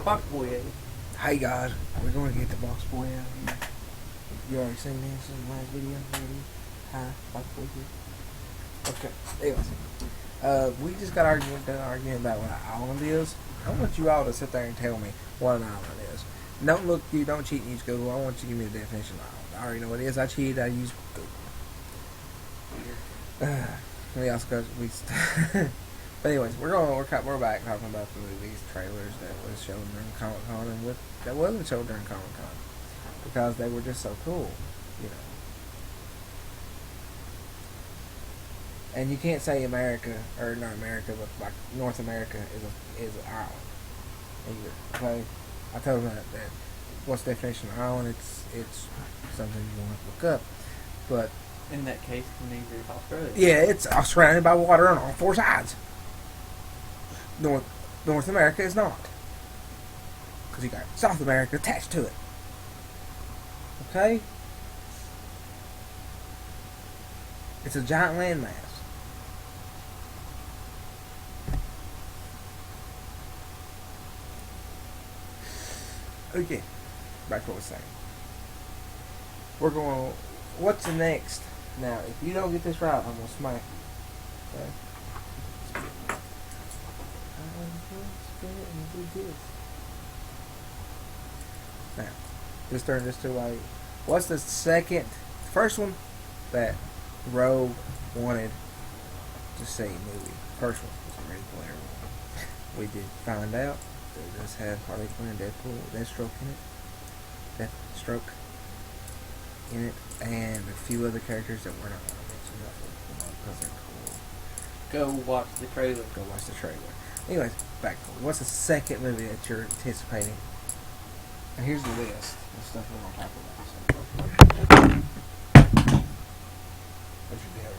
Box Boy. Hey guys, we're going to get the box boy out here. You already seen this in the last video already? Hi, box boy here. Okay, anyways. We just got done arguing about what an island is. I want you all to sit there and tell me what an island is. Don't look, you don't cheat and use Google. I want you to give me the definition of island. I already know what it is. I cheated, I used Google. We also got, but anyways, we're back talking about the movies, trailers that was shown during Comic Con and that wasn't shown during Comic Con because they were just so cool, you know. And you can't say America or not America, but like North America is an island either. Okay, I told them that what's the definition of island? It's something you want to look up, but In that case, neither is Australia. yeah, it's surrounded by water on all four sides. North America is not, because you got South America attached to it. Okay, it's a giant landmass. Okay, back to what I was saying. We're going. What's the next? Now, if you don't get this right, I'm gonna smack you. Okay. Now, just turn this to like, what's the first one that Rogue wanted to see movie? First one was Ready Player One. We did find out that this had Harley Quinn, Deathstroke in it, and a few other characters that we're not going to mention because they're cool. Go watch the trailer. Go watch the trailer. Anyways, back to it. What's the second movie that you're anticipating? And here's the list of stuff we're going to talk about. What's your deal?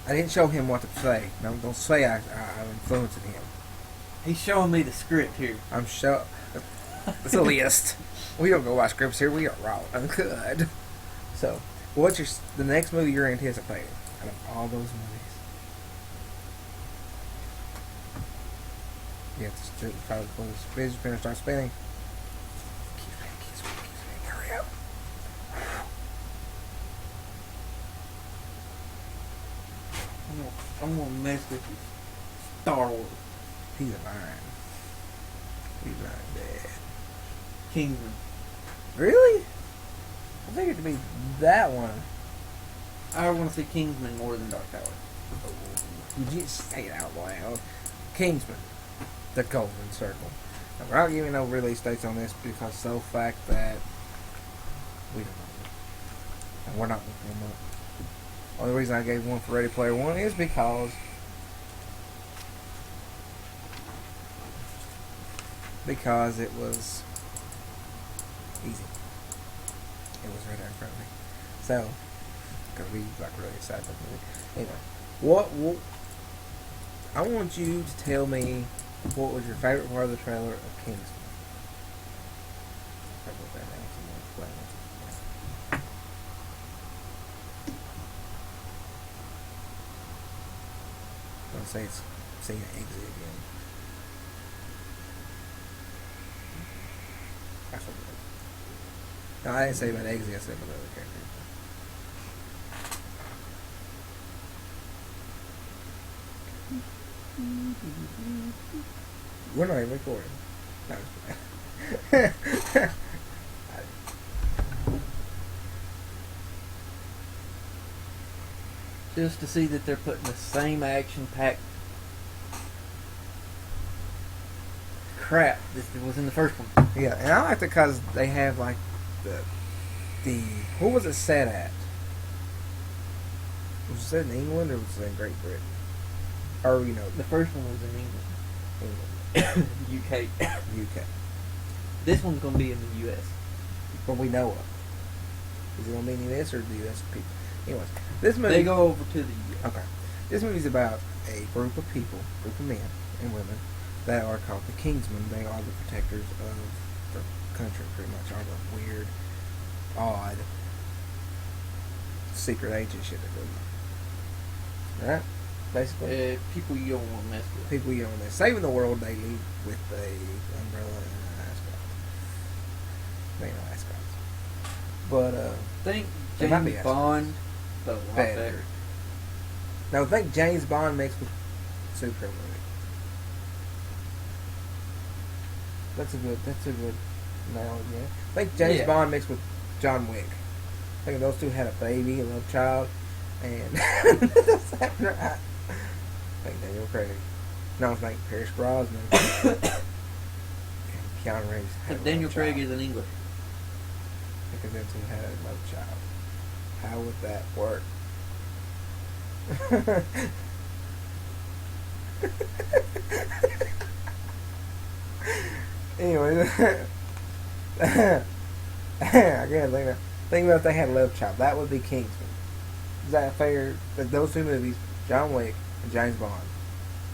I didn't show him what to say. Don't say I'm influencing him. He's showing me the script here. I'm sure. It's a list. We don't go watch scripts here. We are raw and good. So, what's the next movie you're anticipating out of all those movies? You have to try to pull this fidget spinner, start spinning. Keep spinning. Hurry up. I'm gonna mess with you. Star Wars. He's lying. He's lying bad. Kingsman. Really? I think it to be that one. I want to see Kingsman more than Dark Tower. You just say it out loud. Kingsman. The Golden Circle. Now, we're not giving no release dates on this because of the fact that we don't know. And we're not looking them up. Only reason I gave one for Ready Player One is because it was easy. It was right there in front of me. So, gonna be like really excited about the movie. Anyway, I want you to tell me what was your favorite part of the trailer of Kingsman. I'm gonna say it's seeing an exit again. That's what it is. No, I didn't say about exit. I said about other characters. We're not even recording. No, Just to see that they're putting the same action-packed crap that was in the first one. yeah, and I liked it because they have like the what was it set at? Was it set in England or was it in Great Britain? Or The first one was in England. UK. UK. This one's gonna be in the US. But we know of. Is it gonna be in the US or the US people? Anyways, this movie They go over to the US. Okay. This movie's about a group of people, group of men and women that are called the Kingsmen. They are the protectors of the country, pretty much. All the weird odd secret agent shit they're doing. Right? Basically. People you don't want to mess with. People you know they're saving the world daily with a umbrella and an ascot. They know ascots. But Think It might be James us. Bond, but a lot Better. better. now think James Bond mixed with superhero movie. That's a good analogy. Yeah. Think James Yeah. Bond mixed with John Wick. I think those two had a baby, a love child, and that's right. Think Daniel Craig. No, I think Pierce Brosnan and Keanu Reeves had But a Daniel love Craig child. is in English. Because them two had a love child. How would that work? Anyway, I can't think about if they had a love child. That would be Kingsman. Is that fair? That those two movies, John Wick and James Bond,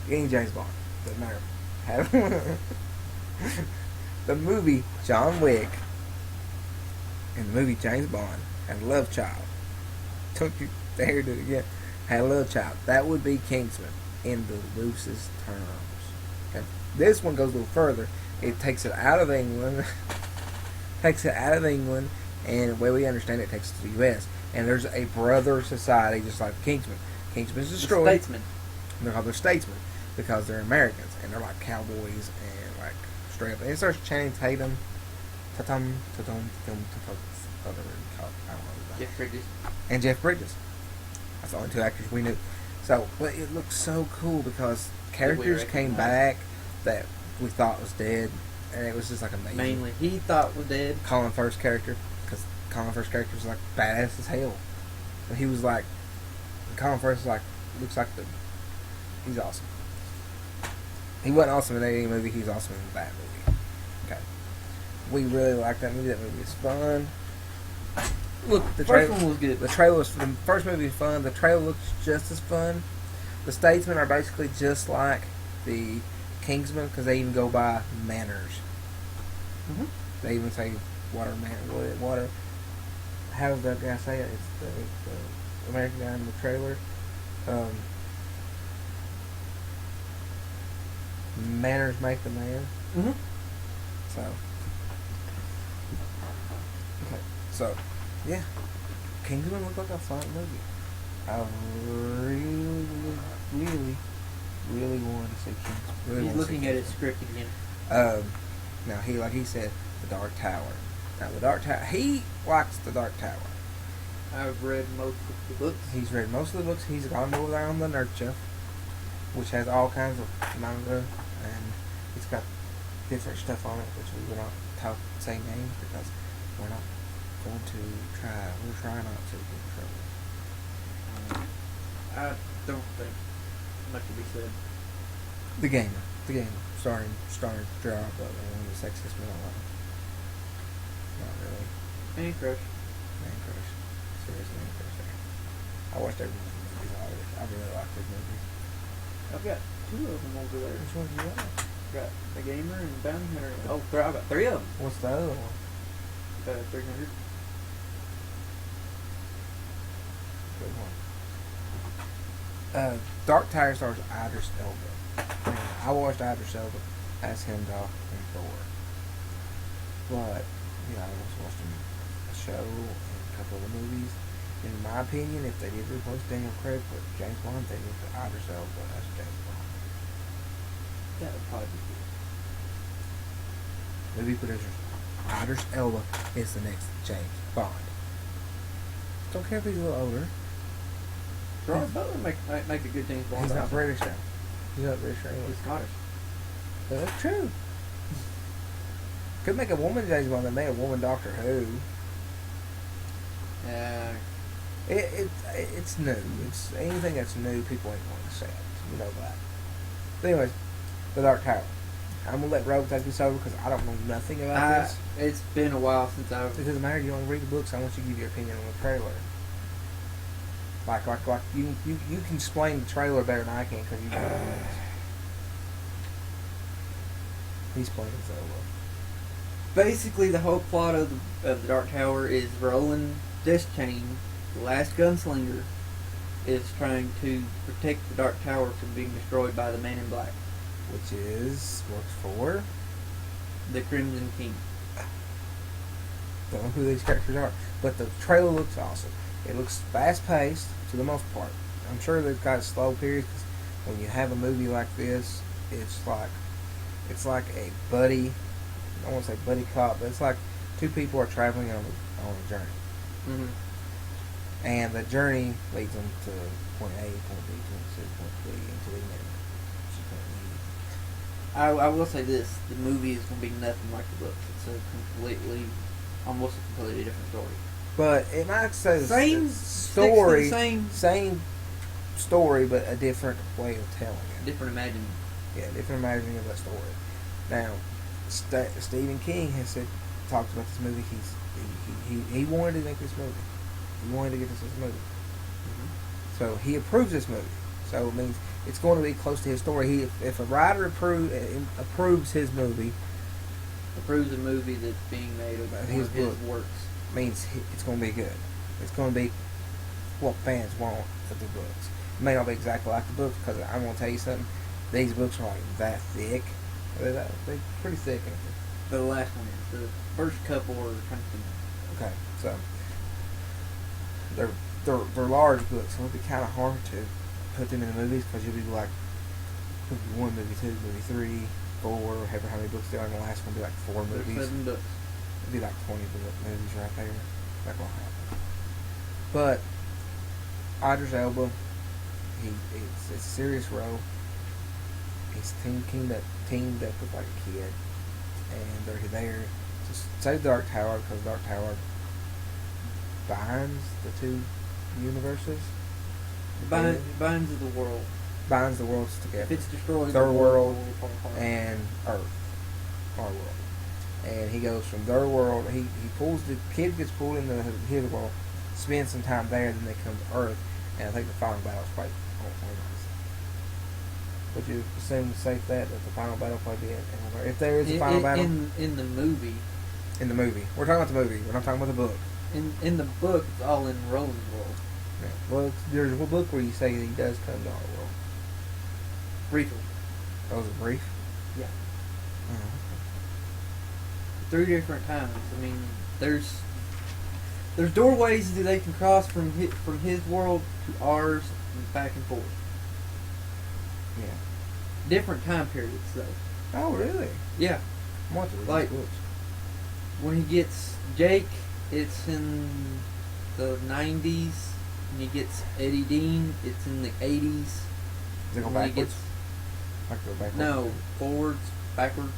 any James Bond, doesn't matter. Have the movie John Wick and the movie James Bond had a love child. Don't you dare do it again. Had a love child. That would be Kingsman in the loosest terms. Okay. This one goes a little further. It takes it out of England. And the way we understand it, takes it to the U.S. And there's a brother society just like Kingsman. Kingsman's destroyed. Statesman. They're called the statesmen because they're Americans and they're like cowboys and like straight up. And it starts Channing Tatum, I don't know. Jeff Bridges. And Jeff Bridges. That's the only two actors we knew. So, but it looks so cool because characters came recognize. back that we thought was dead, and it was just like amazing. Mainly, he thought was dead. Colin Firth's character, because Colin Firth's character was like badass as hell, and he was like, Colin Firth is like looks like he's awesome. He wasn't awesome in any movie. He's awesome in that movie. Okay, we really like that movie. That movie is fun. Look, the First trailer. one was good. The trailer was the first movie was fun. The trailer looks just as fun. The Statesmen are basically just like the Kingsmen because they even go by manners. Mm-hmm. They even say water. How does that guy say it? It's the American guy in the trailer. Manners make the man. Mm-hmm. So. Okay. So, yeah. Kingsman looked like a fun movie. I really wanted to see Kingsman. Really He's wanted to see looking at his Kingsman. script again. Now he, like he said, the Dark Tower. Now the Dark Tower, he likes the Dark Tower. I've read most of the books. He's read most of the books. He's gone over there on the Nerd Shelf, which has all kinds of manga, and it's got different stuff on it, which we will not say names because we're not going to try. We'll try not to get in trouble. I don't think much will be said. The Gamer, starring Gerard Butler, one of the sexiest men alive. Not really. Man Crush. Man Crush. Serious Man Crush there. I watched every one of the movies already. I really like these movies. I've got two of them over there. Which one do you like? Got The Gamer and Bounty Hunter. Oh, I've got three of them. What's the other one? 300. Good one. Dark Tower stars Idris Elba. And I watched Idris Elba as Heimdall in Thor. But, I was watching a show and a couple of the movies. In my opinion, if they did replace Daniel Craig with James Bond, they would put Idris Elba as James Bond. That would probably be good. Movie producers, Idris Elba is the next James Bond. Don't care if he's a little older. Gerard Butler might make a good James Bond. He's not British now. He's not British or English. He's Scottish. That's true. Could make a woman James Bond. They made a woman Doctor Who. Yeah. It's new. It's anything that's new. People ain't going to accept. You know that. But anyways, the Dark Tower. I'm gonna let Rogue take this over because I don't know nothing about this. It's been a while since I've. It doesn't matter. You only read the books. I want you to give your opinion on the trailer. Like you can explain the trailer better than I can because you know what it is. He's playing Zelda. Basically, the whole plot of the Dark Tower is Roland Deschain, the last gunslinger, is trying to protect the Dark Tower from being destroyed by the Man in Black, Which works for. the Crimson King. Don't know who these characters are, but the trailer looks awesome. It looks fast paced to the most part. I'm sure they've got slow periods because when you have a movie like this, it's like a buddy. I don't want to say buddy cop, but it's like two people are traveling on a journey, Mm-hmm. and the journey leads them to point A, point B, point C, point D, into the end. Which is point E. I will say this: the movie is going to be nothing like the books. It's almost a completely different story. But it might say the Same story, sticks to the same story, but a different way of telling it. different imagining. Yeah, different imagining of that story. Now, Stephen King has talked about this movie. He wanted to make this movie. He wanted to get this movie. Mm-hmm. So he approves this movie. So it means it's going to be close to his story. If a writer approves his movie, Approves a movie that's being made of About one his of his book. works. means it's going to be good. It's going to be what fans want of the books. It may not be exactly like the books because I'm going to tell you something. These books are like that thick. They're pretty thick. But the last one is. The first couple are kind of thin. Okay, so they're large books, so it'll be kind of hard to put them in the movies because you'll be like movie 1, movie 2, movie 3, 4, however how many books there are, and the last one will be like 4 There's movies. 7 books. It'd be like 20 movies right there. That won't happen. But Idris Elba, it's a serious role. He's teamed up with like a kid, and they're there to save the Dark Tower because the Dark Tower binds the two universes. Binds of the world. Binds the worlds together. If it's destroyed, Their the world will fall apart. and Earth, our world. And he goes from their world. He pulls the kid gets pulled into his world, spends some time there, then they come to Earth, and I think the final battle is probably on Earth. Would you assume to safe that the final battle probably be on Earth? If there is a final battle in the movie, in the movie, we're talking about the movie. We're not talking about the book. in the book, it's all in Roland's world. Yeah. Well, there's a book where you say he does come to our world. Briefly, That was a brief. yeah. Uh-huh. 3 different times. I mean, there's doorways that they can cross from his world to ours and back and forth. Yeah. Different time periods though. Oh, really? Yeah. I want to read Like- these books. When he gets Jake, it's in the 90s. When he gets Eddie Dean, it's in the 80s. Does it go When he backwards? I can go backwards. No, forwards, backwards.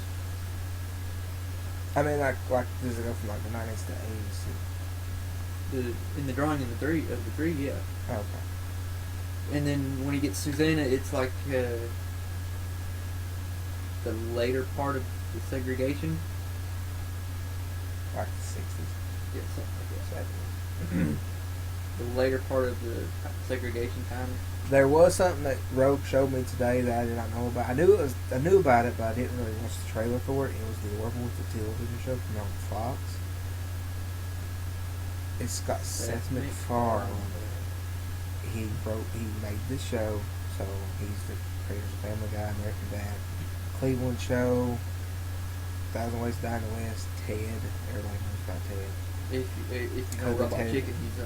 I mean, like does it go from like the 90s to 80s? In the drawing in the three, yeah. Oh, okay. And then when he gets Susanna, it's like the later part of the segregation. Like the 60s, Yeah, something like 70s. that. The later part of the segregation time. There was something that Rogue showed me today that I did not know about. I knew about it, but I didn't really watch the trailer for it. It was the Werewolf the television show from on Fox. It's got Seth MacFarlane. He made this show, so he's the creator of Family Guy, American Dad, Cleveland Show, 1,000 Ways to Die in the West, Ted. Everybody knows about Ted. If you know Cobra Robot Ted. Chicken, he's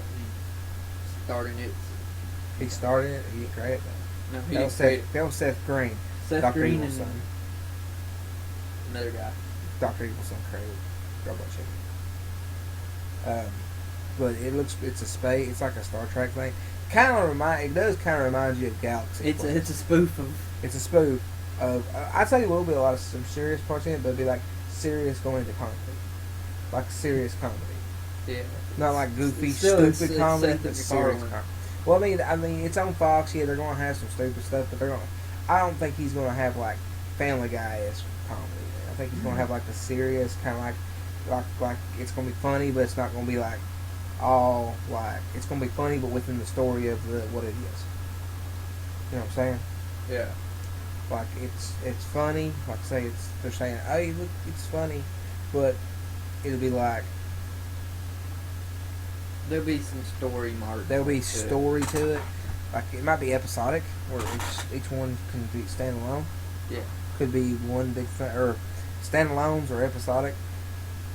starting it. He started it. He didn't create it. No, he That didn't was create Seth. That was Seth Green. Seth Dr. Green Evil's and son. another guy. Dr. Evil's son created Robot Chicken. But it's a space. It's like a Star Trek thing. It does kind of remind you of Galaxy. It's Quest. a spoof of. It's a spoof of. I'd say a little bit, some serious parts in it, but it'd be like serious going into comedy, like serious comedy, Yeah. not like goofy, Still, stupid it's comedy, Seth but serious MacFarlane. comedy. Well, I mean, it's on Fox. Yeah, they're gonna have some stupid stuff, but I don't think he's gonna have like Family Guy-esque comedy. I think he's gonna have like a serious kind of like it's gonna be funny, but it's not gonna be like all like it's gonna be funny, but within the story of what it is. You know what I'm saying? Yeah. Like it's funny. Like say they're saying, hey, look, it's funny, but it'll be like There'll be some story marks. there'll be to it. story to it. Like it might be episodic, where each one can be standalone. Yeah. Could be one big thing, or standalones or episodic.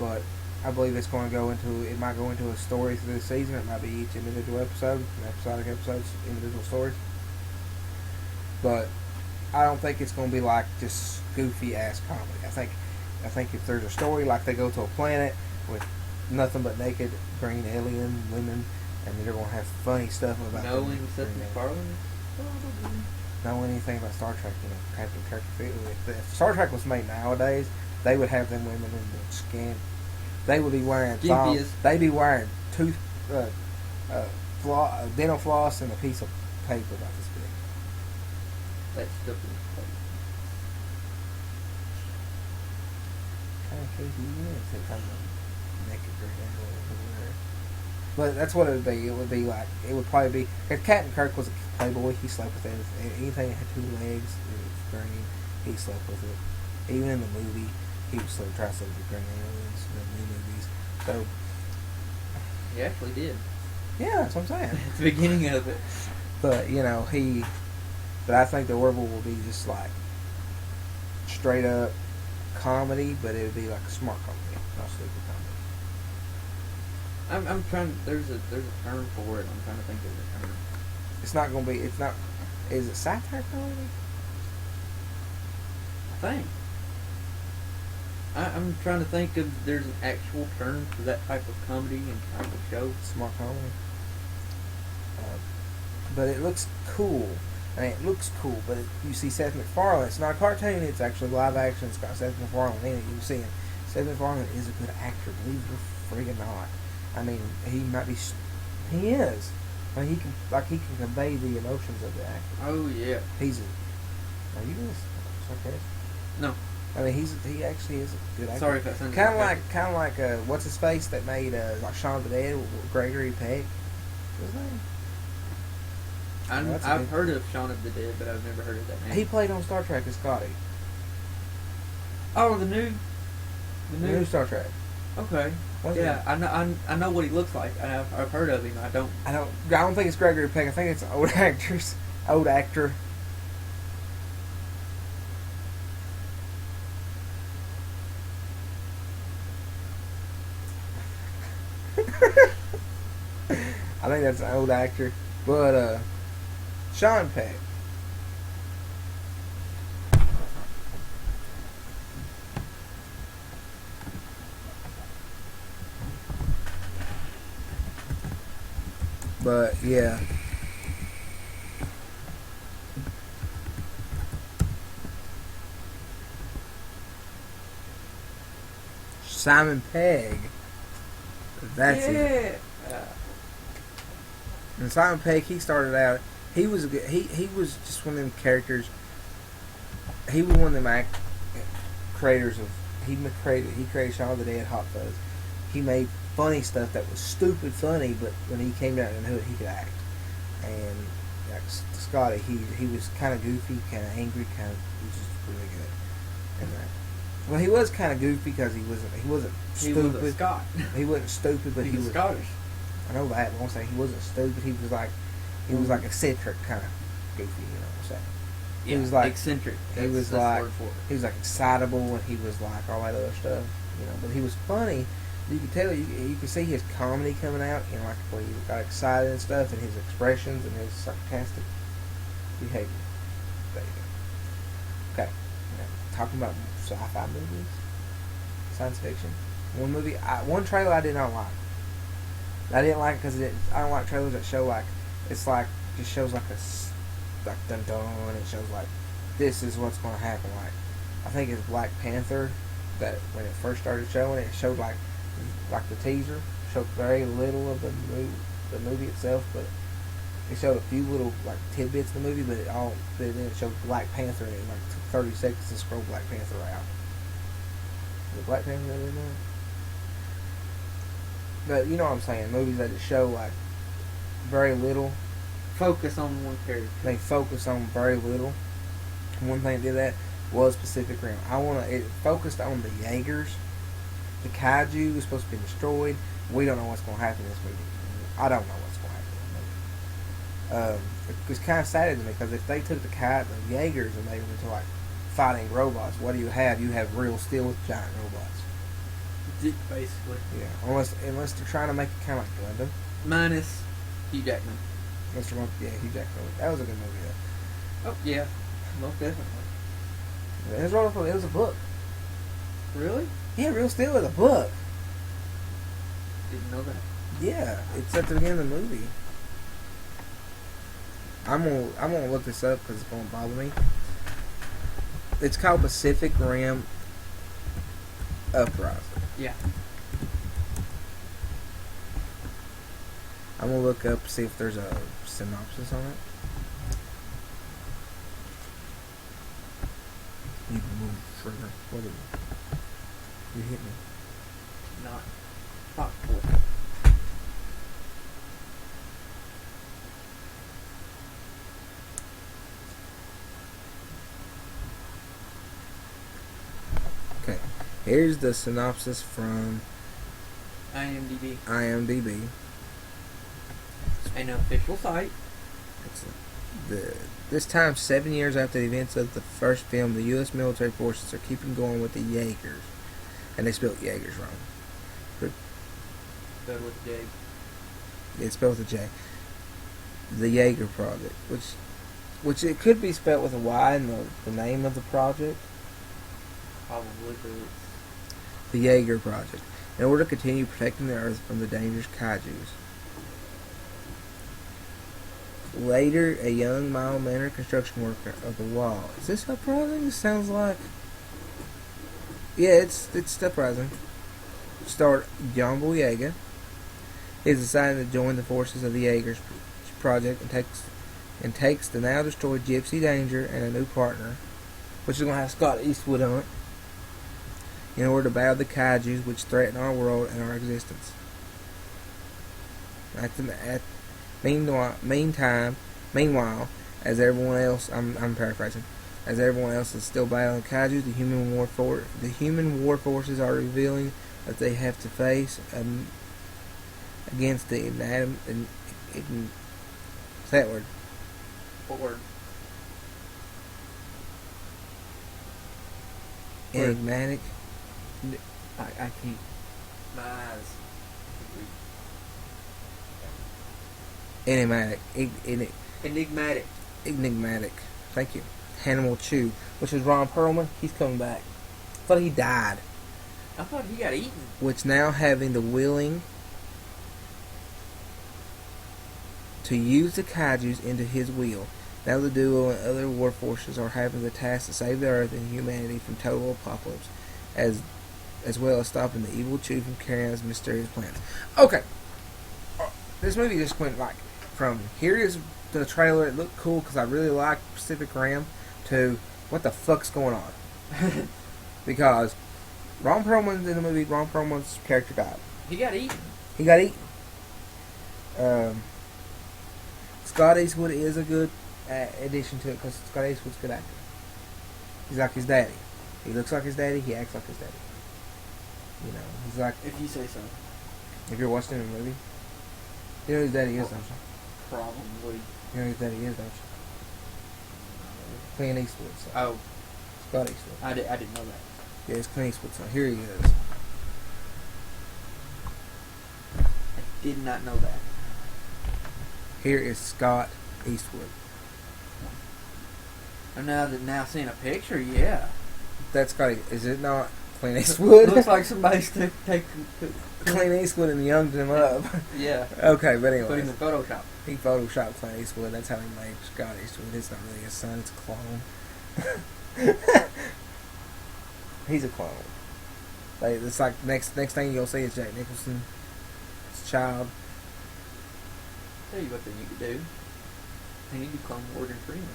But I believe it's going to go into. It might go into a story through the season. It might be each individual episode, episodic episodes, individual stories. But I don't think it's going to be like just goofy ass comedy. I think if there's a story, like they go to a planet with nothing but naked green alien women, and they're going to have funny stuff about them. Knowing Seth MacFarlane? Know anything about Star Trek, Captain Kirk. If Star Trek was made nowadays, they would have them women in the skin. They would be wearing they'd be wearing dental floss and a piece of paper about this big. That's stupid. Kind of creepy, it's kind of naked green alien. But that's what it would be. It would be like, it would probably be, if Captain Kirk was a playboy, he slept with anything that had two legs, it was green, he slept with it. Even in the movie, he would try to sleep with green aliens in the new movies. So, He actually did. yeah, that's what I'm saying. At the beginning of it. But, but I think the Orville will be just like straight up comedy, but it would be like a smart comedy, not stupid comedy. I'm trying. There's a term for it. I'm trying to think of the term. It's not going to be. It's not. Is it satire comedy? I think. I'm trying to think of. There's an actual term for that type of comedy and type of show. Smart comedy. But it looks cool. I mean, it looks cool. But you see Seth MacFarlane. It's not a cartoon. It's actually live action. It's got Seth MacFarlane in it. You see him. Seth MacFarlane is a good actor. Believe it or friggin' not. I mean, he might be. He is. I mean, he can convey the emotions of the actor. Oh yeah. He's a. Are you being sarcastic? No. I mean, he actually is a good actor. Sorry if that sounded Kind of like what's his face that made like Shaun of the Dead, Gregory Peck. What's his name? I've heard of Shaun of the Dead, but I've never heard of that name. He played on Star Trek as Scotty. Oh, the new Star Trek. Okay. What's yeah, I know what he looks like. I've heard of him. I don't think it's Gregory Peck. I think it's an old actor. I think that's an old actor. But Sean Peck. But yeah. Simon Pegg. That's it. And Simon Pegg, he started out. He was a good. He was just one of them characters. He was one of them creators of. He created Shaun of the Dead, Hot Fuzz. He made funny stuff that was stupid funny, but when he came down in the hood, he could act. And like Scotty, he was kind of goofy, kind of angry, he was just really good. And well, he was kind of goofy because he wasn't stupid. He was a Scot. He wasn't stupid, but he was Scottish. I know that, but I'm saying he wasn't stupid. He was like eccentric kind of goofy. You know what I'm saying? Yeah, he was like eccentric. He was that's like the word for it. he was like excitable, and he was like all that other stuff. You know, but he was funny. You could tell. You could see his comedy coming out. You know, like where he got excited and stuff, and his expressions and his sarcastic behavior. There you go. Okay, now, talking about sci-fi movies, science fiction. One trailer I did not like. I didn't like because I don't like trailers that show like it's like just shows like dun dun, and it shows like this is what's going to happen. Like I think it's Black Panther that when it first started showing it showed like the teaser showed very little of the movie itself, but it showed a few little like tidbits in the movie, but then it showed Black Panther and it like took 30 seconds to scroll Black Panther out. Is it Black Panther in there? But you know what I'm saying, movies that just show like very little. Focus on one character. They focus on very little. One thing that did that was Pacific Rim. It focused on the Jaegers, the kaiju is supposed to be destroyed. We don't know what's going to happen in this movie. I don't know what's going to happen in this movie. It's kind of sad to me because if they took the Jaegers and made them into like fighting robots, what do you have? You have real steel with giant robots. Basically. Yeah, unless they're trying to make it kind of like Gundam. Minus Hugh Jackman. Yeah, Hugh Jackman. That was a good movie though. Oh, yeah. Most definitely. It was a book. Really? Yeah, Real Steel is a book. Didn't know that. Yeah, it's at the beginning of the movie. I'm gonna look this up because it's gonna bother me. It's called Pacific Rim Uprising. Yeah. I'm gonna look up see if there's a synopsis on it. You can move further. What is it? You hit me. Not boy. Okay, here's the synopsis from IMDb. An official site. This time, 7 years after the events of the first film, the U.S. military forces are keeping going with the Jaegers. And they spelled Jaegers wrong. Spelled with a J. It's spelled with a J. The Jaeger Project, which it could be spelled with a Y in the name of the project. Probably, but it's... The Jaeger Project, in order to continue protecting the Earth from the dangerous kaijus. Later, a young, mild-mannered construction worker of the wall. Is this Uprising? This sounds like... Yeah, it's Uprising. Starred John Boyega. He is decided to join the forces of the Jaegers Project and takes the now destroyed Gypsy Danger and a new partner, which is going to have Scott Eastwood on it, in order to battle the kaijus which threaten our world and our existence. Meanwhile, as everyone else, I'm paraphrasing, as everyone else is still battling kaiju, the human war forces are revealing that they have to face against the say that word. What word? Enigmatic. I can't. My eyes. Enigmatic. Enigmatic. Thank you. Hannibal Chew, which was Ron Perlman. He's coming back. I thought he died. I thought he got eaten. Which now having the willing to use the kaijus into his will. Now the duo and other war forces are having the task to save the Earth and humanity from total apocalypse, as well as stopping the evil Chew from carrying out his mysterious plans. Okay. This movie just went like from here is the trailer, it looked cool because I really like Pacific Rim, to what the fuck's going on? Because Ron Perlman's in the movie, Ron Perlman's character died. He got eaten. He got eaten. Scott Eastwood is a good addition to it because Scott Eastwood's a good actor. He's like his daddy. He looks like his daddy, he acts like his daddy. You know, he's like... If you say so. If you're watching a movie, you know who his daddy is, don't you? Probably. You know who his daddy is, don't you? Clint Eastwood. So. Oh. Scott Eastwood. I didn't know that. Yeah, it's Clint Eastwood. So here he is. I did not know that. Here is Scott Eastwood. And now seeing a picture, yeah. That's Scott. Is it not Clint Eastwood? Looks like somebody's taking Clint Eastwood and younged him up. Yeah. Okay, but anyway. Put him in Photoshop. He photoshopped Clint Eastwood. That's how he made Scott Eastwood. It's not really his son. It's a clone. He's a clone. Like, it's like next thing you'll see is Jack Nicholson's child. Tell you what they need to do. They need to clone Morgan Freeman.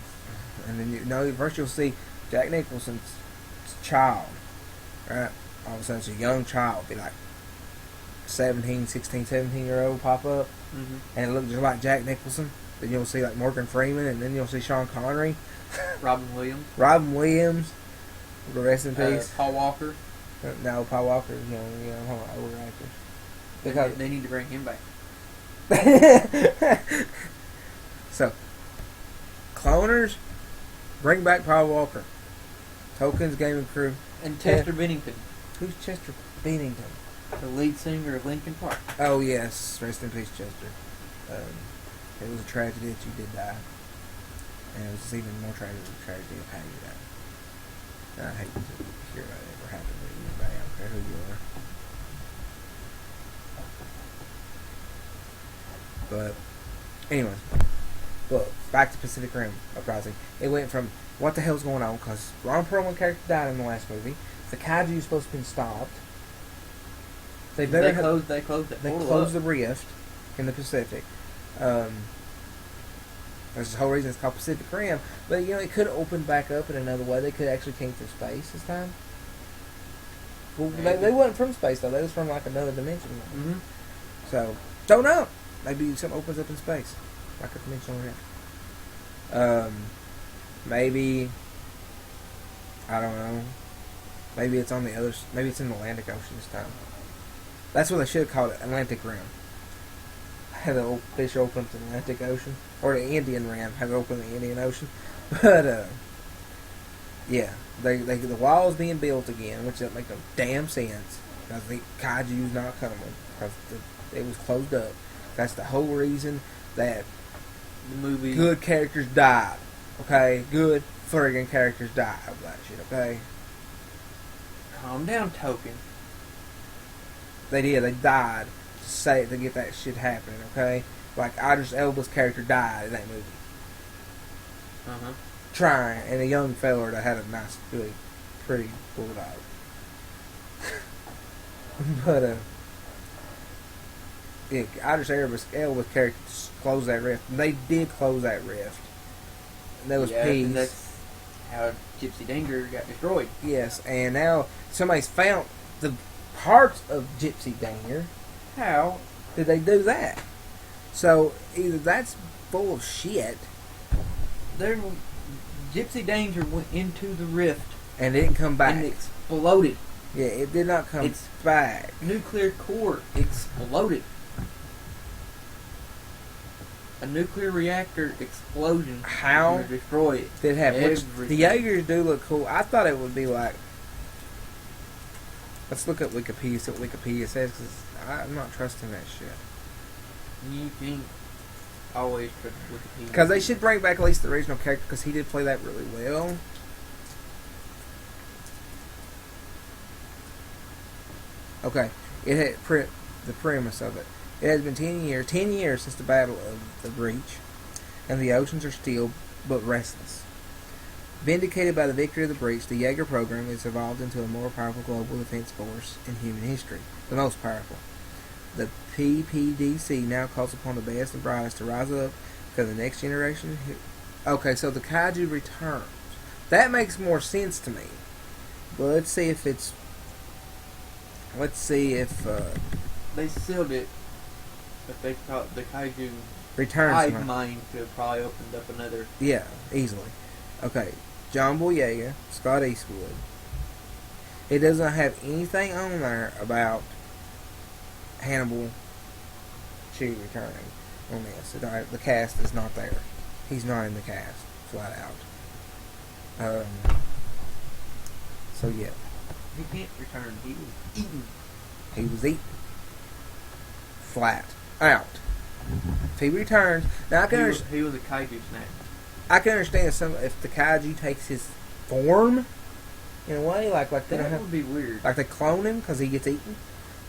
And then first you'll see Jack Nicholson's child. Right? All of a sudden it's a young child. Be like 17-year-old pop up. Mm-hmm. And it looks just like Jack Nicholson. Then you'll see like Morgan Freeman, and then you'll see Sean Connery. Robin Williams. Robin Williams. Rest in peace. Paul Walker. No, Paul Walker's young. You know, I'm talking about older actors. Because They need to bring him back. so, cloners, bring back Paul Walker. Tolkien's gaming crew. And Chester Bennington, Who's Chester Bennington? the lead singer of Linkin Park. Oh yes, rest in peace, Chester. It was a tragedy that you did die, and it was even more tragedy of how you died. And I hate to hear that ever happen to anybody. I don't care who you are. But anyways, but back to Pacific Rim Uprising. It went from what the hell's going on because Ron Perlman character died in the last movie. The kaiju is supposed to have been stopped. They closed the rift in the Pacific. There's this whole reason it's called Pacific Rim. But you know, it could have opened back up in another way. They could have actually came through space this time. Well, they wasn't from space though. They was from like another dimension. Mm-hmm. So don't know. Maybe something opens up in space, like a dimensional rift. Maybe I don't know. Maybe it's on the other. Maybe it's in the Atlantic Ocean this time. That's what they should have called it, Atlantic Rim. Have the old fish open to the Atlantic Ocean, or the Indian Rim. Have it open to the Indian Ocean, but yeah, the wall's being built again, which doesn't make no damn sense because the kaiju's not coming because it was closed up. That's the whole reason that The movie. good characters died. Okay, good friggin' characters died of that shit. Okay, Calm down, Token. they did. They died to get that shit happening. Okay, like Idris Elba's character died in that movie. Uh-huh. Trying, and a young fella that had a nice, really pretty bulldog. But yeah, Idris Elba's character closed that rift. And they did close that rift. And that was peace. And that's how Gypsy Danger got destroyed. Yes, and now somebody's found the parts of Gypsy Danger. How did they do that? So either that's full of shit. Gypsy Danger went into the rift And it didn't come back. and exploded. Yeah, it did not come back. Nuclear core exploded. A nuclear reactor explosion. How to destroy it. did it happen? Which Everything. the Jaegers do look cool. I thought it would be like. Let's look at Wikipedia. See what Wikipedia says, because I'm not trusting that shit. You can't always trust Wikipedia. Because they should bring back at least the original character, because he did play that really well. Okay, it had the premise of it. It has been 10 years since the Battle of the Breach, and the oceans are still but restless. Vindicated by the victory of the Breach, the Jaeger program has evolved into a more powerful global defense force in human history, the most powerful. The PPDC now calls upon the best and brightest to rise up because the next generation. Okay, so the kaiju returns. That makes more sense to me. But let's see if it's. Let's see if They sealed it, but they thought the kaiju returns. hive mind could have probably opened up another. Yeah, easily. Okay, John Boyega, Scott Eastwood. It doesn't have anything on there about Hannibal Chewie returning on this. The cast is not there. He's not in the cast, flat out. So yeah, He can't return. He was eaten. he was eaten. Flat out. If he returns, now I can understand. He was a kaiju snack. I can understand if the kaiju takes his form in a way, like they don't That have, would be weird. like they clone him because he gets eaten.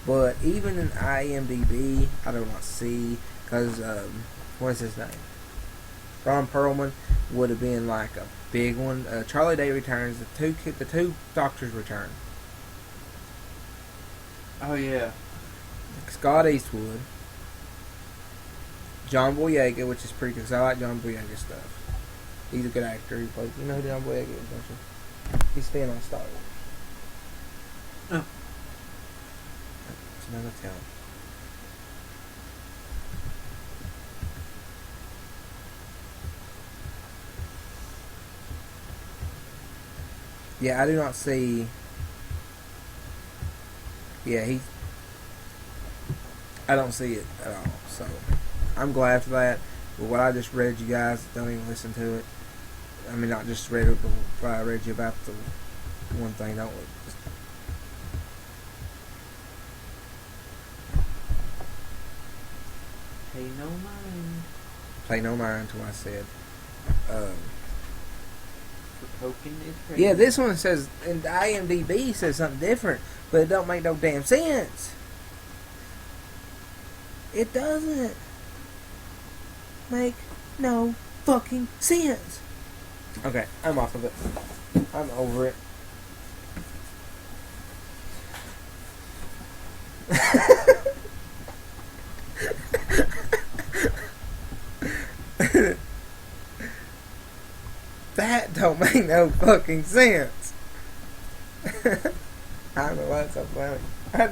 But even in IMDb, I do not see because what is his name? Ron Perlman would have been like a big one. Charlie Day returns. The two doctors return. Oh yeah. Scott Eastwood, John Boyega, which is pretty good 'cause I like John Boyega stuff. He's a good actor. He plays. You know who John Boyega is, don't you? He's staying on Star Wars. Oh. It's another town. Yeah, I do not see yeah, I don't see it at all. So I'm glad for that. But what I just read you guys, don't even listen to it. I mean, not just read it, but what I read you about the one thing. Don't just Pay no mind. pay no mind to what I said. Um, For token is crazy. yeah, this one says, and IMDb says something different, but it don't make no damn sense. It doesn't make no fucking sense. Okay, I'm off of it. I'm over it. That don't make no fucking sense. I don't know why it's so funny. I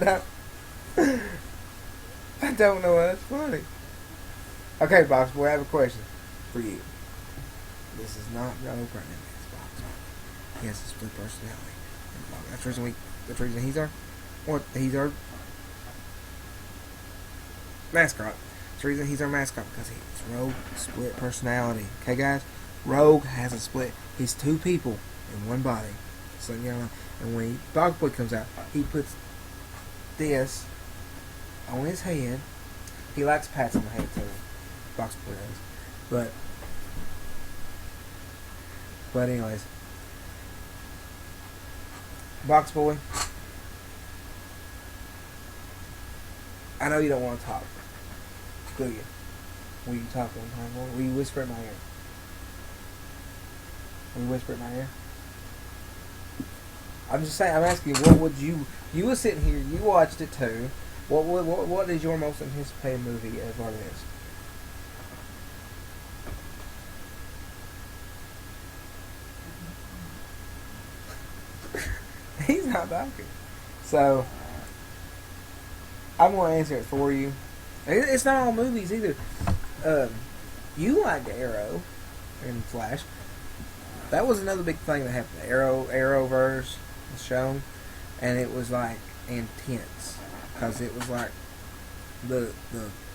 don't know why that's funny. Okay, Box Boy, I have a question for you. This is not no Brandon. It's Box Boy. He has a split personality. That's the reason he's our mascot. That's the reason he's our mascot, because he's Rogue split personality. Okay, guys? Rogue has a split. He's two people in one body. So, you know, and when Box Boy comes out, he puts this on his head. He likes pats on the head too. Box Boy does. But anyways, Box Boy, I know you don't want to talk, do you? Will you talk one time more? Will you whisper in my ear? Will you whisper in my ear? I'm just saying, I'm asking you, what would you were sitting here, you watched it too. What is your most anticipated movie as far as this? He's not talking. So, I'm going to answer it for you. It's not all movies either. You liked Arrow and Flash. That was another big thing that happened. Arrowverse was shown, and it was like intense because it was like the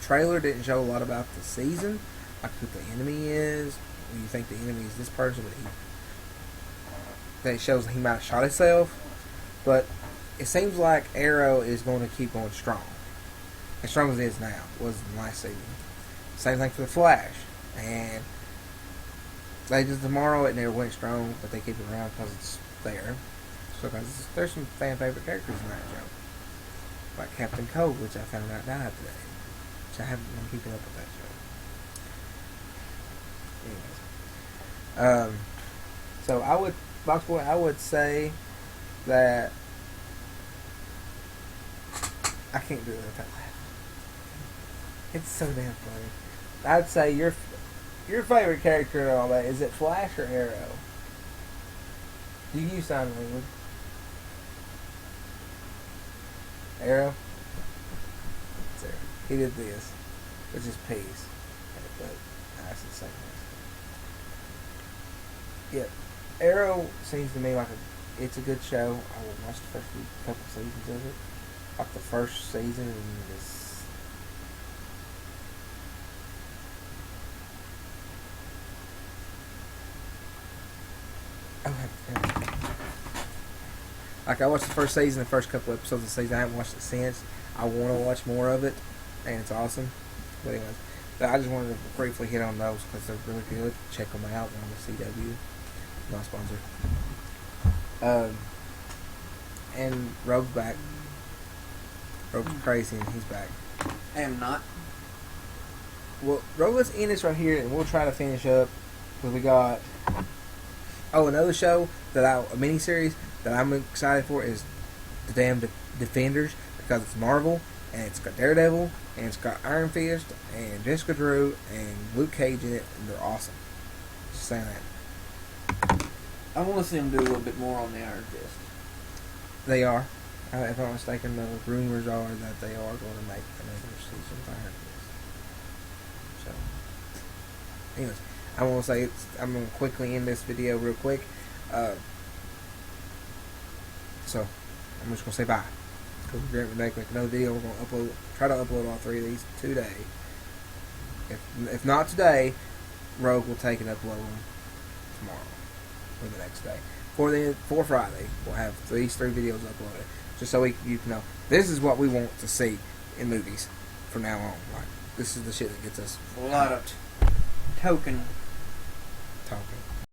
trailer didn't show a lot about the season, like who the enemy is. You think the enemy is this person, but that shows he might have shot himself. But it seems like Arrow is going to keep going strong, as strong as it is now. Was in the last season. Same thing for the Flash, and they just tomorrow it never went strong, but they keep it around because it's there. So because there's some fan favorite characters in that show, like Captain Cold, which I found out died today, which I haven't been keeping up with that show. Anyways, so I would, Box Boy, I would say that I can't do it without laughing. It's so damn funny. I'd say your favorite character and all that, is it Flash or Arrow? Do you use sign language? Arrow? It's Arrow. He did this, which is peace. But that's the same thing. Yeah. Arrow seems to me like it's a good show. I would watch the first couple seasons of it. Like the first season and this. Like I watched the first season, the first couple episodes of the season. I haven't watched it since. I want to watch more of it, and it's awesome. But anyways, I just wanted to briefly hit on those because they're really good. Check them out on the CW. Not sponsored. And Rogue's back. Rogue's crazy and he's back. I am not. Well, Rogue, let's end this right here and we'll try to finish up. Because we got... Oh, another show a miniseries that I'm excited for is The Damn Defenders, because it's Marvel and it's got Daredevil and it's got Iron Fist and Jessica Drew and Luke Cage in it, and they're awesome. Just saying that. I want to see them do a little bit more on the Iron Fist. They are. If I'm not mistaken, the rumors are that they are going to make another season of Iron Fist. So, anyways, I want to say I'm going to quickly end this video real quick. So, I'm just going to say bye. because Grant and Nick make another video. We're going to try to upload all 3 of these today. If not today, Rogue will take and upload them tomorrow or the next day. For Friday, we'll have these 3 videos uploaded, just so you can know this is what we want to see in movies from now on. Like, this is the shit that gets us a lot of token talking.